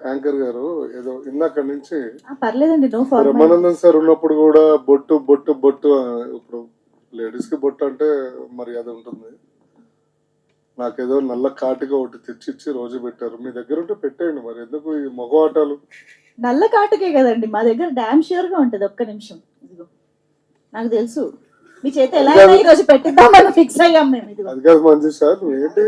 Anchor గారు ఏదో ఇందాక నుంచి పర్లేదండి, నో ఫార్మాలిటీ. బ్రహ్మానందం సార్ ఉన్నప్పుడు కూడా బొట్టు బొట్టు బొట్టు ఇప్పుడు లేడీస్ కి బొట్టు అంటే మర్యాద ఉంటుంది. నాకేదో నల్ల కాటిగా ఒకటి తెచ్చిచ్చి రోజు పెట్టారు. మీ దగ్గర ఉంటే పెట్టేయండి, మరి ఎందుకు ఈ మగవాటాలు? నల్ల కాటుకే కదండి మా దగ్గర, డామ్ ష్యూర్ గా ఉంటది. ఒక్క నిమిషం, ఇదిగో నాకు తెలుసు మీ చేత ఎలా అయినా ఈ రోజు పెట్టిద్దామని ఫిక్స్ అయ్యాం మేము. ఇదిగో అది కాదు మంచి సార్, ఏంటి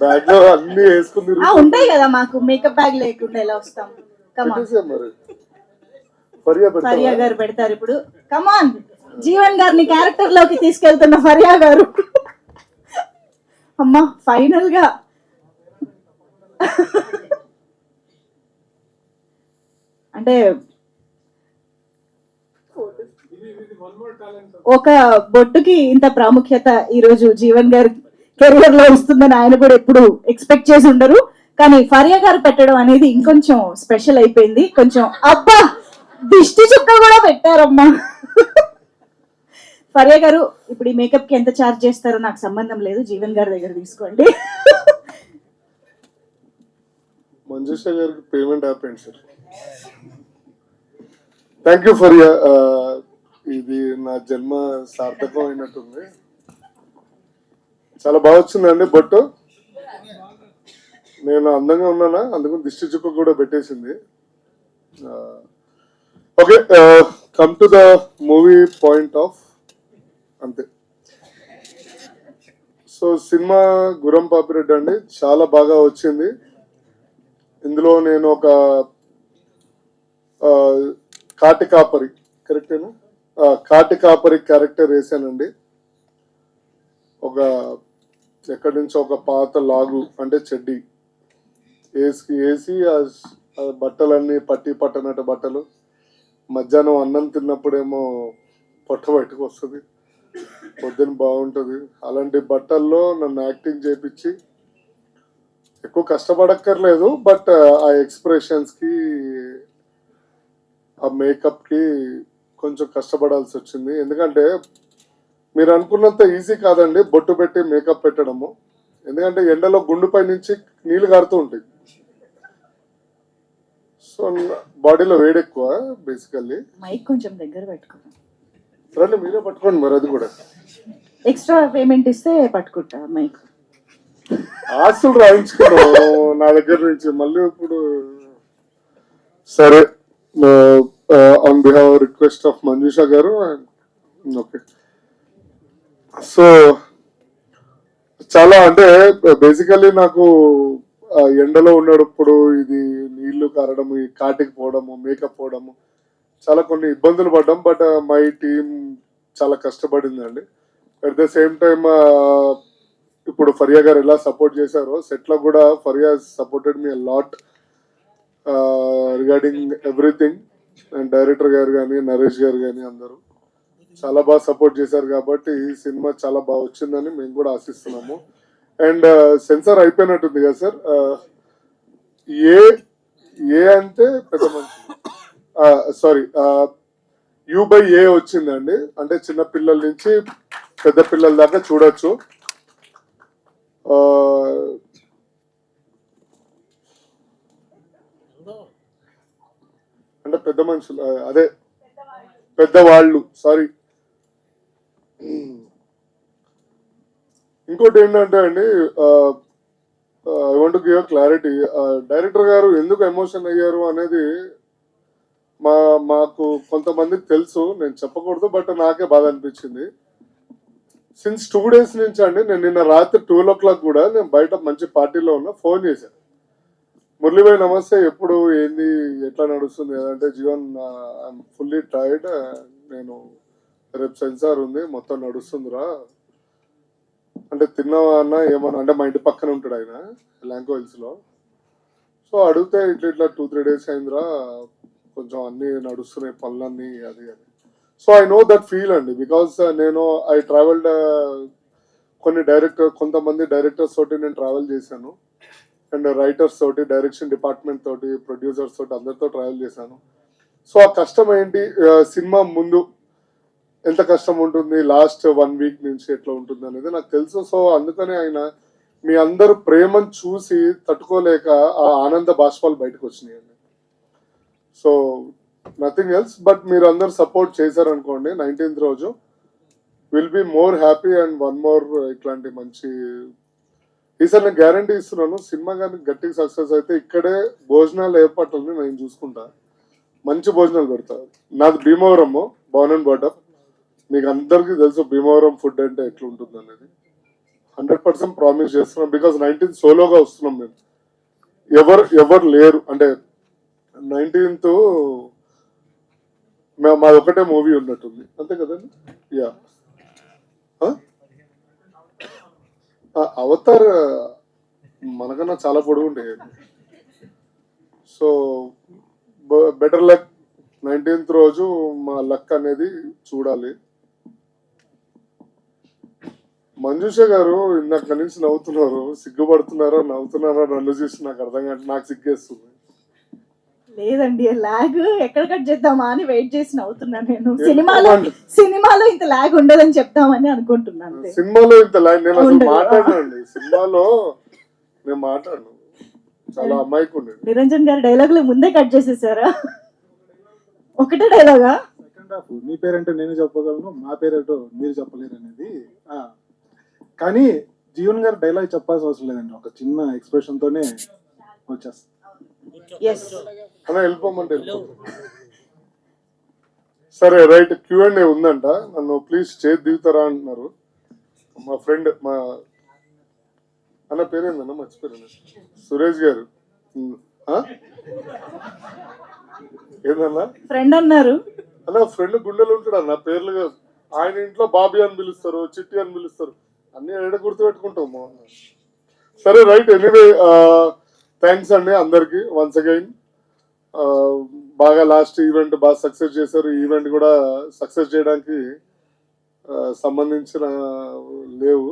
బ్యాగ్ లో అన్ని వేసుకుని ఉంటాయి కదా, మాకు మేకప్ బ్యాగ్ లేకుండా ఎలా వస్తాం? పెట్టేసాం మరి. ఫరియా గారు పెడతారు ఇప్పుడు. కమాన్, జీవన్ గారిని క్యారెక్టర్ లోకి తీసుకెళ్తున్న ఫరియా గారు. అమ్మా ఫైనల్ గా అంటే ఒక బొట్టుకి ఇంత ప్రాముఖ్యత ఈ రోజు జీవన్ గారి కెరియర్ లో వస్తుందని ఆయన కూడా ఎప్పుడు ఎక్స్పెక్ట్ చేసి ఉండరు. కానీ ఫరియా గారు పెట్టడం అనేది ఇంకొంచెం స్పెషల్ అయిపోయింది. కొంచెం అబ్బా దిష్టి చుక్క కూడా పెట్టారమ్మా. ఫరియా గారు ఇప్పుడు ఈ మేకప్ కి ఎంత ఛార్జ్ చేస్తారో నాకు సంబంధం లేదు, జీవన్ గారి దగ్గర తీసుకోండి. మంజుష గారికి పేమెంట్ ఆపండి సార్. Thank you Faria. ఇది నా జన్మ సార్థకం అయినట్టుంది. చాలా బాగా వచ్చిందండి బొట్టు. నేను అందంగా ఉన్నానా, అందుకు దిష్టి చుక్క కూడా పెట్టేసింది. Okay, come to the movie point of అంతే. సో సినిమా గురం పాపిరెడ్డి అండి, చాలా బాగా వచ్చింది. ఇందులో నేను ఒక కాటి కాపరి, కరెక్టేనా, కాటి కాపరి క్యారెక్టర్ వేసానండి. ఒక ఎక్కడి నుంచో ఒక పాత లాగు అంటే చెడ్డి వేసి ఆ బట్టలన్నీ పట్టి పట్టనట్టు బట్టలు, మధ్యాహ్నం అన్నం తిన్నప్పుడేమో పొట్ట బయటకు వస్తుంది, పొద్దున బాగుంటుంది. అలాంటి బట్టల్లో నన్ను యాక్టింగ్ చేయించి ఎక్కువ కష్టపడక్కర్లేదు, బట్ ఆ ఎక్స్ప్రెషన్స్కి ఆ మేకప్కి కొంచెం కష్టపడాల్సి వచ్చింది. ఎందుకంటే మీరు అనుకున్నంత ఈజీ కాదండి బొట్టు పెట్టి మేకప్ పెట్టడము. ఎందుకంటే ఎండలో గుండుపై నుంచి నీళ్లు కారుతూ ఉంటాయి. సో బాడీలో వేడి ఎక్కువ బేసికల్లీ. మైక్ కొంచెం దగ్గర పెట్టుకోండి. రండి మీరే పట్టుకోండి మరి, అది కూడా ఎక్స్ట్రా పేమెంట్ ఇస్తే పట్టుకుంటా మైక్. ఆస్తులు రాయించుకున్నాం నా దగ్గర నుంచి మళ్ళీ ఇప్పుడు. సరే, on behalf request of Manjusha గారు. ఓకే, సో చాలా అంటే బేసికల్లీ నాకు ఎండలో ఉన్నప్పుడు ఇది నీళ్లు కారడము, ఈ కాటికి పోవడము, మేకప్ పోవడము, చాలా కొన్ని ఇబ్బందులు పడ్డాం. బట్ మై టీమ్ చాలా కష్టపడిందండి. అట్ ద సేమ్ టైమ్ ఇప్పుడు ఫరియా గారు ఎలా సపోర్ట్ చేశారో సెట్ లో కూడా Faria supported me lot regarding everything. And director గారు కానీ నరేష్ గారు కానీ అందరూ చాలా బాగా సపోర్ట్ చేశారు. కాబట్టి ఈ సినిమా చాలా బాగా వచ్చిందని మేము కూడా ఆశిస్తున్నాము. అండ్ సెన్సార్ అయిపోయినట్టుంది కదా సార్. ఏ అంటే పెద్ద మనిషి, సారీ U/A వచ్చిందండి. అంటే చిన్న పిల్లల నుంచి పెద్ద పిల్లల దాకా చూడొచ్చు. అంటే పెద్ద మనుషులు, అదే పెద్దవాళ్ళు, సారీ. ఇంకోటి ఏంటంటే అండి, I want to give clarity. Director గారు ఎందుకు ఎమోషన్ అయ్యారు అనేది మాకు కొంతమందికి తెలుసు, నేను చెప్పకూడదు, బట్ నాకే బాధ అనిపించింది. సిన్స్ 2 days నుంచి అండి, నేను నిన్న రాత్రి 12 o'clock కూడా నేను బయట మంచి పార్టీలో ఉన్నా, ఫోన్ చేశాను. మురళీభాయ్ నమస్తే, ఎప్పుడు ఏంది ఎట్లా నడుస్తుంది అంటే, జీవన్ ఐఎమ్ ఫుల్లీ టైర్డ్, నేను రేపు సెన్సార్ ఉంది మొత్తం నడుస్తుందిరా అంటే, తిన్నావా అన్న ఏమన్నా అంటే, మా ఇంటి పక్కన ఉంటాడు ఆయన ల్యాంకో హిల్స్ లో. సో అడిగితే ఇట్లా 2-3 days అయిందిరా, కొంచెం అన్ని నడుస్తున్నాయి పనులన్నీ అది అని. So I know that feel అండి, బికాస్ నేను ఐ ట్రావెల్డ్ కొంతమంది డైరెక్టర్స్ తోటి నేను ట్రావెల్ చేశాను. అండ్ రైటర్స్ తోటి, డైరెక్షన్ డిపార్ట్మెంట్ తోటి, ప్రొడ్యూసర్స్ తోటి అందరితో ట్రావెల్ చేశాను. సో ఆ కష్టం ఏంటి, సినిమా ముందు ఎంత కష్టం ఉంటుంది, లాస్ట్ 1 week నుంచి ఎట్లా ఉంటుంది అనేది నాకు తెలుసు. సో అందుకనే ఆయన మీ అందరు ప్రేమను చూసి తట్టుకోలేక ఆ ఆనంద బాష్పాలు బయటకు వచ్చినాయండి. సో నథింగ్ ఎల్స్ బట్ మీరు అందరు సపోర్ట్ చేశారనుకోండి 19th రోజు will be more happy and one more ఇట్లాంటి మంచి ఈసారి నేను గ్యారంటీ ఇస్తున్నాను. సినిమా కానీ గట్టిగా సక్సెస్ అయితే ఇక్కడే భోజనాలు ఏర్పాట్లని నేను చూసుకుంటా, మంచి భోజనాలు పెడతా. నాది భీమవరము, బోర్న్ అండ్ బాటమ్. మీకు అందరికీ తెలుసు భీమవరం ఫుడ్ అంటే ఎట్లుంటుంది అనేది. 100% ప్రామిస్ చేస్తున్నాం. బికాస్ 19th సోలోగా వస్తున్నాం మేము. ఎవరు లేరు అంటే 19th మాది ఒకటే మూవీ ఉన్నట్టుంది, అంతే కదండి. యా అవతార్ మనకన్నా చాలా పొడుగు ఉండేది. సో బెటర్ లక్ 19th రోజు మా లక్ అనేది చూడాలి. మంజుష గారు ఇందాక నుంచి నవ్వుతున్నారు, సిగ్గుపడుతున్నారో నవ్వుతున్నారో నన్ను చూసి నాకు అర్థం కాదు, నాకు సిగ్గేస్తుంది. లేదండి, లాగ్ ఎక్కడ కట్ చేద్దామా అని వెయిట్ చేసి నవ్వుతున్నాను నేను. ఎందుకు సినిమాలో ఇంత లాగ్ ఉండదని చెప్తామని అనుకుంటున్నాను. సినిమాలో ఇంత నేను అసలు ఉండదు. మాట్లాడనండి. సినిమాలో నేను మాట్లాడను, చాలా అమ్మాయికి ఉండేది. నిరంజన్ గారి డైలాగులు ముందే కట్ చేసేసారా? ఒకటే డైలాగా? సెకండ్ హాఫ్ నీ పేరేంటో నేను చెప్పగలను, మా పేరేంటో మీరు చెప్పలేరు అనేది. కానీ జీవన్ గారు డైలాగ్ చెప్పాల్సిన అవసరం లేదండి, ఒక చిన్న ఎక్స్ప్రెషన్ తోనే వచ్చేస్తుంది. ఎస్, అలా వెళ్ళిపోమంటే సరే రైట్. Q&A ఉందంట, నన్ను ప్లీజ్ చేతి దిగుతారా అంటున్నారు మా ఫ్రెండ్. మా అన్న పేరేందన్నా మర్చిపోయాను, సురేష్ గారు. ఏందన్నా ఫ్రెండ్ అన్నారు. అన్న ఫ్రెండ్ గుండెలు ఉంటాడు అన్న, పేర్లు కాదు. ఆయన ఇంట్లో బాబీ అని పిలుస్తారు, చిట్టి అని పిలుస్తారు, అన్ని ఏడ గుర్తుపెట్టుకుంటాము. సరే రైట్. ఎనీవే థ్యాంక్స్ అండి అందరికి వన్స్ అగైన్. బాగా లాస్ట్ ఈవెంట్ బాగా సక్సెస్ చేశారు. ఈ ఈవెంట్ కూడా సక్సెస్ చేయడానికి సంబంధించిన లేవు.